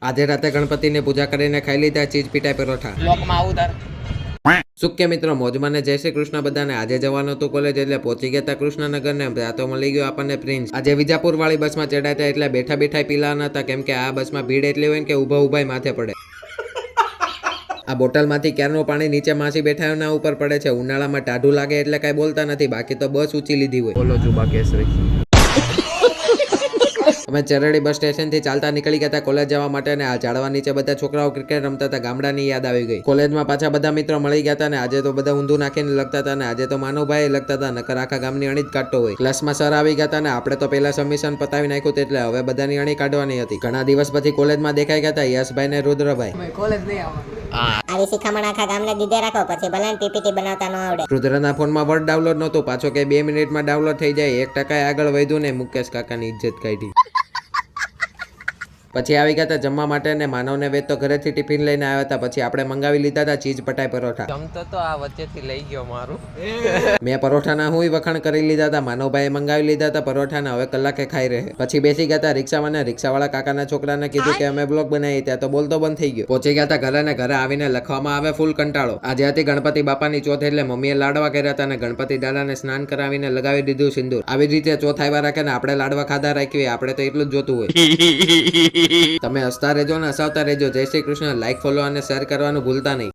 આજે રાતે ગણપતિની પૂજા કરીને ખાઈ લીધા ચીજ પીટાઈ પરોઠા. લોકમાં આવું તાર શું કે મિત્રો, મોજમાં ને જય શ્રી કૃષ્ણ બધાને. આજે જવાનું હતું કોલેજ એટલે પહોંચી ગયા હતા કૃષ્ણનગર ને ત્યાં તો મળી ગયો આપણને પ્રિન્સ. આજે વિજાપુર વાળી બસમાં ચડાયા હતા એટલે બેઠા બેઠા પીલાના હતા, કેમ કે આ બસમાં ભીડ એટલી હોય ને કે ઉભા ઉભા માથે પડે. આ બોટલમાંથી ક્યારનું પાણી નીચે માસી બેઠા ના ઉપર પડે છે. ઉનાળામાં ટાઢું લાગે એટલે કઈ બોલતા નથી, બાકી તો બસ ઊંચી લીધી હોય. બોલો જુબા કેસરી. અમે ચરડી બસ સ્ટેશન થી ચાલતા નીકળી ગયા હતા કોલેજ જવા માટે ને આ ઝાડવા નીચે બધા છોકરાઓ ક્રિકેટ રમતા હતા. ગામડાની યાદ આવી ગઈ. કોલેજમાં પાછા બધા મિત્રો મળી ગયા હતા ને આજે તો બધા ઊંધું નાખીને લગતા હતા ને આજે તો માનવભાઈ લગતા હતા, નકર આખા ગામની અણી જ કાઢતો હોય. ક્લાસમાં સર આવી ગયા હતા ને આપણે તો પહેલા સબમિશન પતાવી નાખ્યું હતું એટલે હવે બધાની અણી કાઢવાની હતી. ઘણા દિવસ પછી કોલેજમાં દેખાઈ ગયા હતા યશભાઈ ને રુદ્રભાઈ. કોલેજ નહીં આવવાનું. આવી શિખામણ આખા ગામને દીધે રાખો, પછી ભલે પીપીટી બનાવતા ન આવડે. રુદ્રના ફોનમાં વર્ડ ડાઉનલોડ નહોતું, પાછો કે 2 મિનિટમાં ડાઉનલોડ થઈ જાય. 1% આગળ વધ્યું ને મુકેશ કાકાની ઇજ્જત કાઢી. પછી આવી ગયા હતા જમવા માટે ને માનવને વેદ તો ઘરેથી ટિફિન લઈને આવ્યા હતા. પછી આપણે મંગાવી લીધા હતા ચીઝ પટાઈ પરોઠા. જમતો તો આ વચ્ચેથી લઈ ગયો મારું. મેં પરોઠાના હુંય વખાણ કરી લીધા હતા. માનવભાઈએ મંગાવી લીધા હતા પરોઠાને, હવે કલાકે ખાઈ રહે. પછી બેસી ગયા હતા રિક્ષામાં ને રિક્ષાવાળા કાકાના છોકરાને કીધું કે અમે બ્લોગ બનાવી, ત્યાં તો બોલતો બંધ થઈ ગયો. પહોંચી ગયા હતા ઘરે ને ઘરે આવીને લખવામાં આવે ફૂલ કંટાળો. આજે હતી ગણપતિ બાપાની ચોથ એટલે મમ્મીએ લાડવા કર્યા હતા ને ગણપતિ દાદાને સ્નાન કરાવીને લગાવી દીધું સિંદૂર. આવી રીતે ચોથ આવ્યા રાખે ને આપણે લાડવા ખાધા રાખીએ, આપણે તો એટલું જ જોતું હોય. તમે હસતા રહેજો ને હસાવતા રહેજો. જય શ્રી કૃષ્ણ. લાઈક, ફોલો અને શેર કરવાનું ભૂલતા નહીં.